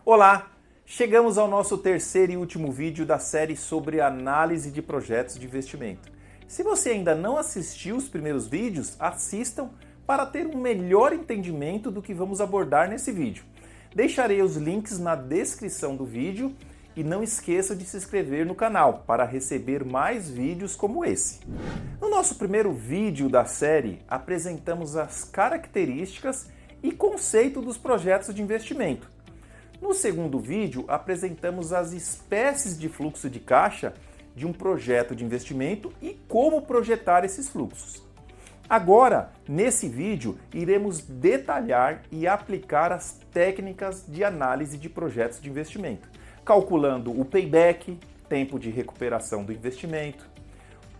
Olá! Chegamos ao nosso terceiro e último vídeo da série sobre análise de projetos de investimento. Se você ainda não assistiu os primeiros vídeos, assistam para ter um melhor entendimento do que vamos abordar nesse vídeo. Deixarei os links na descrição do vídeo e não esqueça de se inscrever no canal para receber mais vídeos como esse. No nosso primeiro vídeo da série, apresentamos as características e conceito dos projetos de investimento. No segundo vídeo, apresentamos as espécies de fluxo de caixa de um projeto de investimento e como projetar esses fluxos. Agora, nesse vídeo, iremos detalhar e aplicar as técnicas de análise de projetos de investimento, calculando o payback, tempo de recuperação do investimento,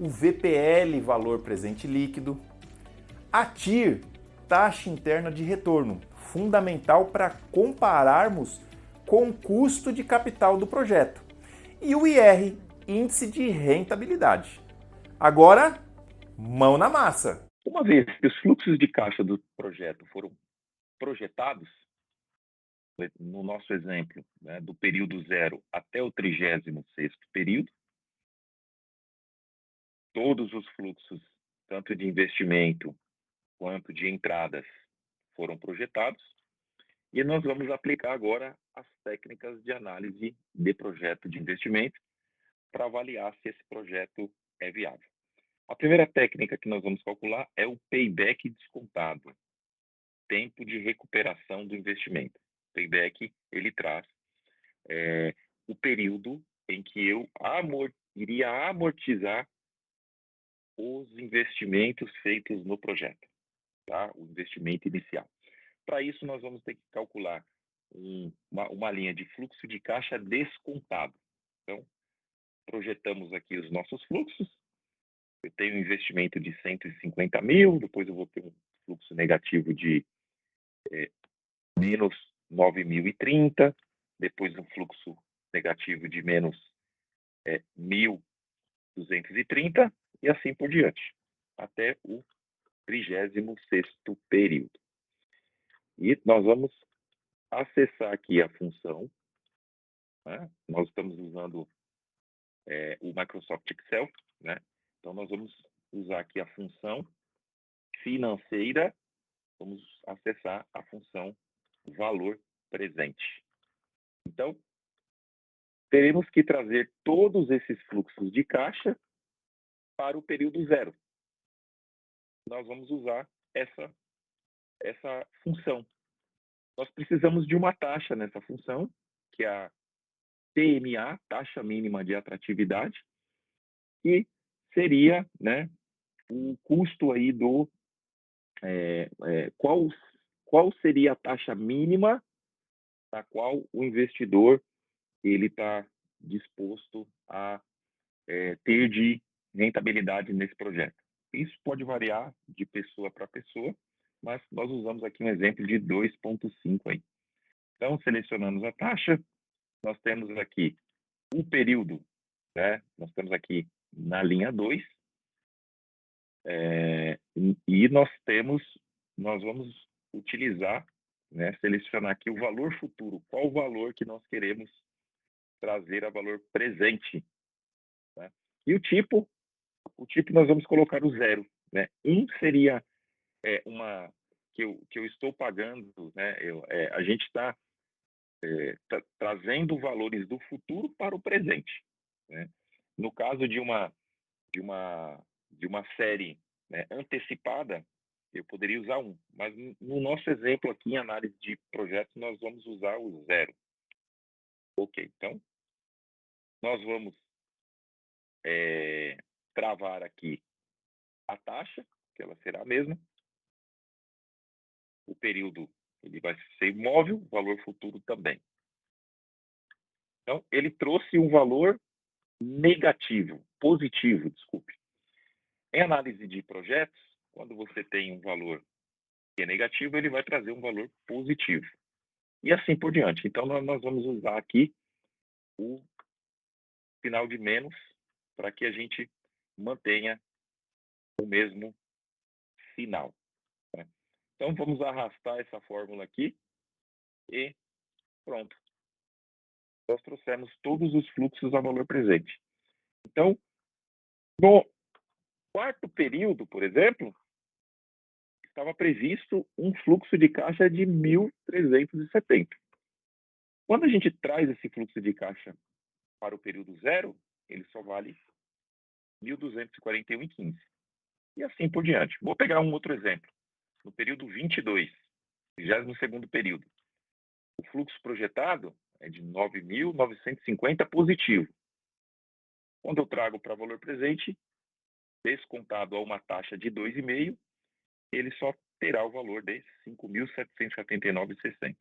o VPL, valor presente líquido, a TIR, taxa interna de retorno, fundamental para compararmos com o custo de capital do projeto, e o IR, índice de rentabilidade. Agora, mão na massa! Uma vez que os fluxos de caixa do projeto foram projetados, no nosso exemplo, né, do período 0 até o 36º período, todos os fluxos, tanto de investimento quanto de entradas, foram projetados, e nós vamos aplicar agora as técnicas de análise de projeto de investimento para avaliar se esse projeto é viável. A primeira técnica que nós vamos calcular é o payback descontado, tempo de recuperação do investimento. O payback, ele traz o período em que eu iria amortizar os investimentos feitos no projeto, tá? O investimento inicial. Para isso, nós vamos ter que calcular uma linha de fluxo de caixa descontado. Então, projetamos aqui os nossos fluxos. Eu tenho um investimento de 150 mil, depois eu vou ter um fluxo negativo de menos 9.030, depois um fluxo negativo de menos 1.230 e assim por diante, até o 36º período. E nós vamos acessar aqui a função, né? Nós estamos usando o Microsoft Excel, né? Então nós vamos usar aqui a função financeira, vamos acessar a função valor presente. Então, teremos que trazer todos esses fluxos de caixa para o período 0. Nós vamos usar essa função. Nós precisamos de uma taxa nessa função, que é a TMA, taxa mínima de atratividade, que seria, né, o custo aí do qual seria a taxa mínima da qual o investidor ele está disposto a ter de rentabilidade nesse projeto. Isso pode variar de pessoa para pessoa, mas nós usamos aqui um exemplo de 2,5 aí. Então, selecionamos a taxa, nós temos aqui o período, né? Nós temos aqui na linha 2, e nós vamos utilizar, né, selecionar aqui o valor futuro, qual o valor que nós queremos trazer a valor presente, né? E o tipo nós vamos colocar o 0, né? Seria uma que eu estou pagando, né? A gente está trazendo valores do futuro para o presente, né? No caso de uma série, né, antecipada, eu poderia usar 1, mas no nosso exemplo aqui em análise de projetos nós vamos usar o 0. Ok, então nós vamos travar aqui a taxa, que ela será a mesma. O período ele vai ser imóvel, o valor futuro também. Então, ele trouxe um valor positivo, desculpe. Em análise de projetos, quando você tem um valor que é negativo, ele vai trazer um valor positivo. E assim por diante. Então, nós vamos usar aqui o sinal de menos para que a gente mantenha o mesmo sinal, né? Então, vamos arrastar essa fórmula aqui e pronto. nós trouxemos todos os fluxos a valor presente. Então, no quarto período, por exemplo, estava previsto um fluxo de caixa de 1.370. Quando a gente traz esse fluxo de caixa para o período zero, ele só vale 1.241,15. E assim por diante. Vou pegar um outro exemplo. No período 22, 22º período, o fluxo projetado é de 9.950 positivo. Quando eu trago para valor presente, descontado a uma taxa de 2,5, ele só terá o valor de 5.779,60.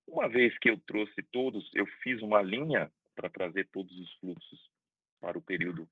Uma vez que eu trouxe todos, eu fiz uma linha para trazer todos os fluxos para o período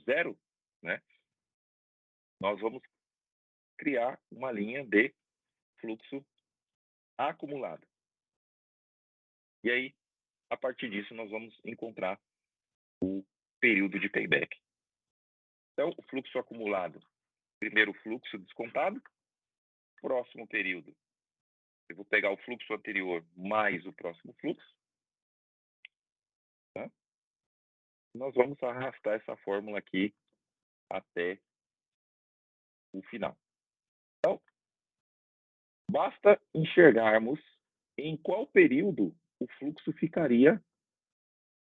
zero, né? Nós vamos criar uma linha de fluxo acumulado. E aí, a partir disso, nós vamos encontrar o período de payback. Então, o fluxo acumulado, primeiro fluxo descontado, próximo período, eu vou pegar o fluxo anterior mais o próximo fluxo, tá? Nós vamos arrastar essa fórmula aqui até o final. Então, basta enxergarmos em qual período o fluxo ficaria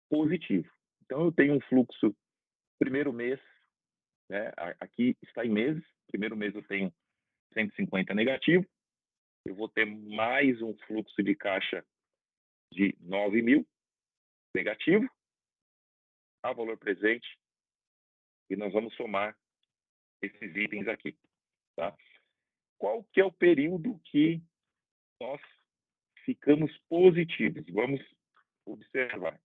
positivo. Então, eu tenho um fluxo primeiro mês, né? Aqui está em meses. Primeiro mês eu tenho 150 negativo. Eu vou ter mais um fluxo de caixa de 9.000 negativo a valor presente. E nós vamos somar esses itens aqui, tá? Qual que é o período que nós ficamos positivos? Vamos observar.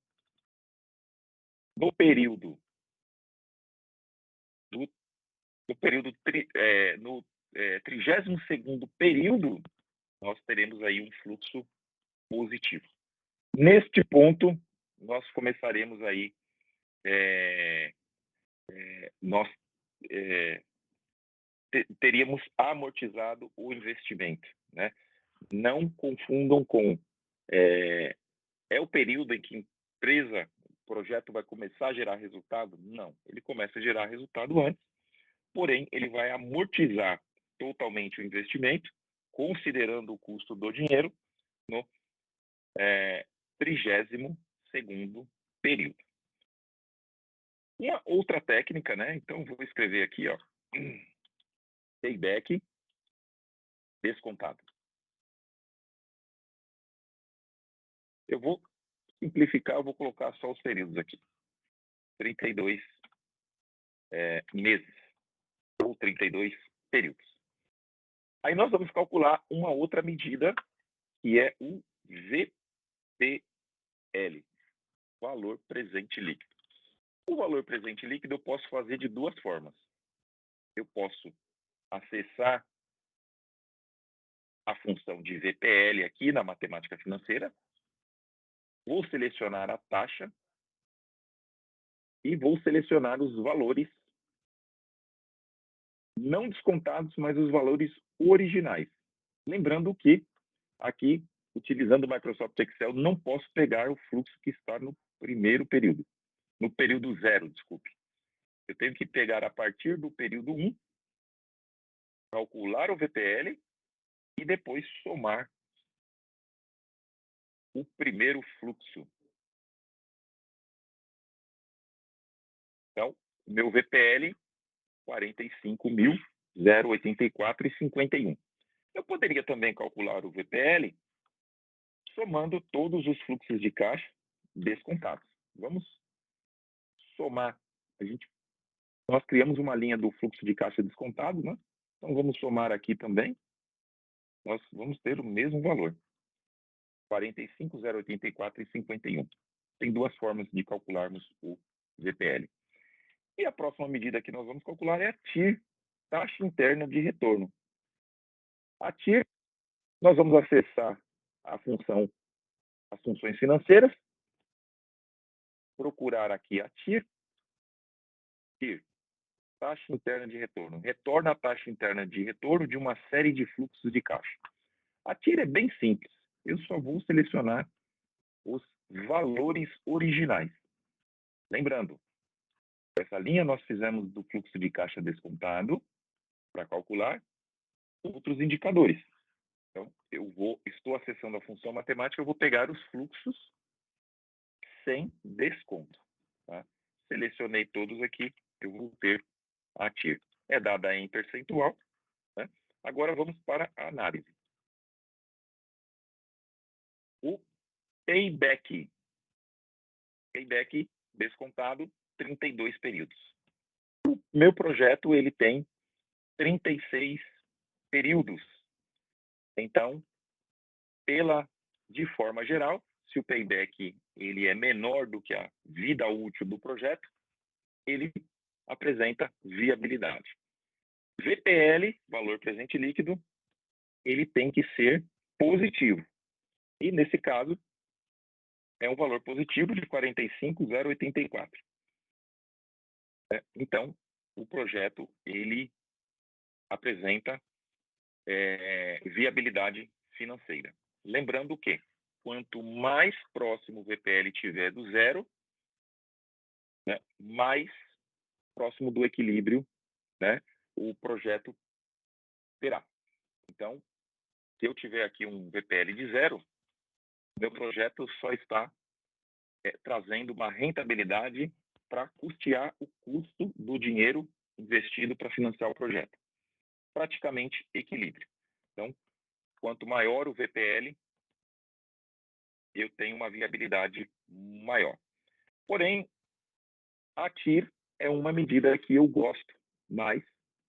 No período no 32º período, nós teremos aí um fluxo positivo. Neste ponto, nós começaremos aí, nós teríamos amortizado o investimento, né? Não confundam com o período em que a empresa, o projeto vai começar a gerar resultado? Não, ele começa a gerar resultado antes, porém ele vai amortizar totalmente o investimento, considerando o custo do dinheiro, no 32º período. Uma outra técnica, né? Então vou escrever aqui, ó, payback descontado. Eu vou simplificar, eu vou colocar só os períodos aqui. 32 meses ou 32 períodos. Aí nós vamos calcular uma outra medida, que é o VPL, valor presente líquido. O valor presente líquido eu posso fazer de duas formas. Eu posso acessar a função de VPL aqui na matemática financeira, vou selecionar a taxa e vou selecionar os valores não descontados, mas os valores originais. Lembrando que aqui, utilizando o Microsoft Excel, não posso pegar o fluxo que está no primeiro período, no período zero, desculpe. Eu tenho que pegar a partir do período 1, calcular o VPL e depois somar o primeiro fluxo. Então, o meu VPL, 45.084,51. Eu poderia também calcular o VPL somando todos os fluxos de caixa descontados. Vamos somar. Nós criamos uma linha do fluxo de caixa descontado, né? Então, vamos somar aqui também. Nós vamos ter o mesmo valor. 45.084,51. Tem duas formas de calcularmos o VPL. E a próxima medida que nós vamos calcular é a TIR, taxa interna de retorno. A TIR, nós vamos acessar as funções financeiras, procurar aqui a TIR, taxa interna de retorno. Retorna a taxa interna de retorno de uma série de fluxos de caixa. A TIR é bem simples. Eu só vou selecionar os valores originais. Lembrando, essa linha nós fizemos do fluxo de caixa descontado para calcular outros indicadores. Então, estou acessando a função matemática, eu vou pegar os fluxos sem desconto. Tá? Selecionei todos aqui, eu vou ter a TIR. É dada em percentual. Né? Agora vamos para a análise. O payback. Payback descontado, 32 períodos. O meu projeto ele tem 36 períodos. Então, de forma geral, se o payback ele é menor do que a vida útil do projeto, ele apresenta viabilidade. VPL, valor presente líquido, ele tem que ser positivo. E, nesse caso, é um valor positivo de 45,084. Então, o projeto ele apresenta viabilidade financeira. Lembrando que, quanto mais próximo o VPL tiver do zero, né, mais próximo do equilíbrio, né, o projeto terá. Então, se eu tiver aqui um VPL de zero, meu projeto só está trazendo uma rentabilidade para custear o custo do dinheiro investido para financiar o projeto. Praticamente equilíbrio. Então, quanto maior o VPL, eu tenho uma viabilidade maior. Porém, a TIR é uma medida que eu gosto mais,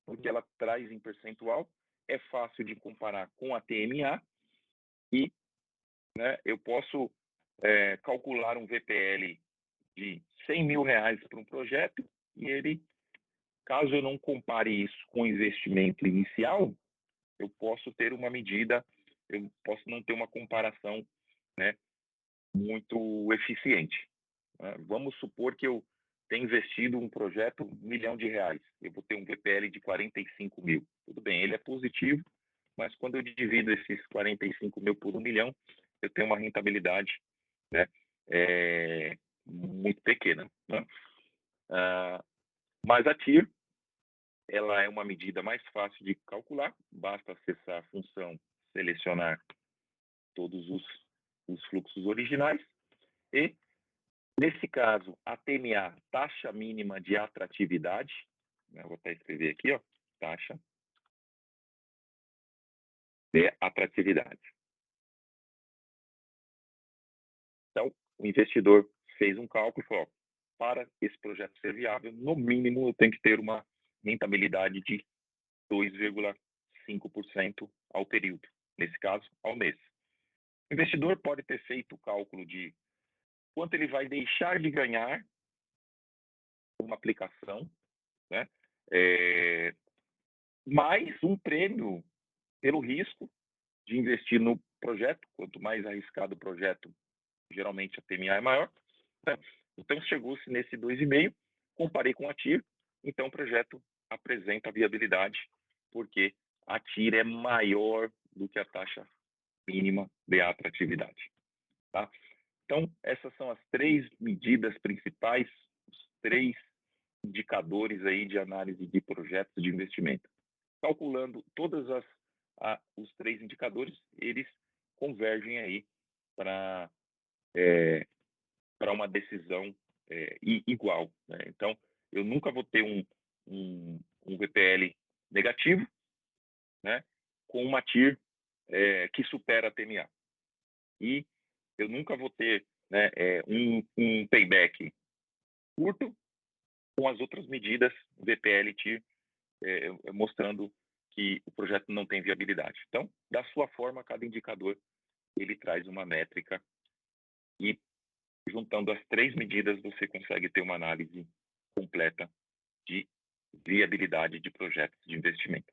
porque ela traz em percentual, é fácil de comparar com a TMA e, né, eu posso calcular um VPL de R$100 mil para um projeto e ele, caso eu não compare isso com o investimento inicial, eu posso ter uma medida, eu posso não ter uma comparação, né, muito eficiente. Vamos supor que eu tenho investido um projeto R$1 milhão, eu vou ter um VPL de 45 mil. Tudo bem, ele é positivo, mas quando eu divido esses 45 mil por 1 milhão, eu tenho uma rentabilidade, né, muito pequena. Né? Mas a TIR, ela é uma medida mais fácil de calcular, basta acessar a função, selecionar todos os fluxos originais e, nesse caso, a TMA, taxa mínima de atratividade, né, vou até escrever aqui, ó, taxa de atratividade. Então, o investidor fez um cálculo e falou, para esse projeto ser viável, no mínimo eu tenho que ter uma rentabilidade de 2,5% ao período, nesse caso, ao mês. O investidor pode ter feito o cálculo de quanto ele vai deixar de ganhar uma aplicação, né? Mais um prêmio pelo risco de investir no projeto. Quanto mais arriscado o projeto, geralmente a TMA é maior. Né? Então, chegou-se nesse 2,5, comparei com a TIR, então o projeto apresenta viabilidade, porque a TIR é maior do que a taxa mínima de atratividade. Tá? Então, essas são as 3 medidas principais, os 3 indicadores aí de análise de projetos de investimento. Calculando todos os 3 indicadores, eles convergem aí para uma decisão igual. Né? Então, eu nunca vou ter um VPL negativo, né, com uma TIR que supera a TMA. E eu nunca vou ter, né, um payback curto com as outras medidas VPL e TIR mostrando que o projeto não tem viabilidade. Então, da sua forma, cada indicador ele traz uma métrica e, juntando as 3 medidas, você consegue ter uma análise completa de viabilidade de projetos de investimento.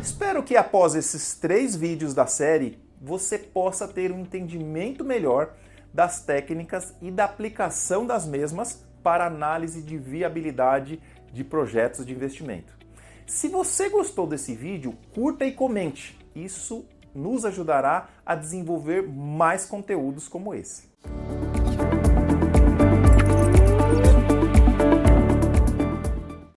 Espero que após esses 3 vídeos da série, você possa ter um entendimento melhor das técnicas e da aplicação das mesmas para análise de viabilidade de projetos de investimento. Se você gostou desse vídeo, curta e comente. Isso nos ajudará a desenvolver mais conteúdos como esse.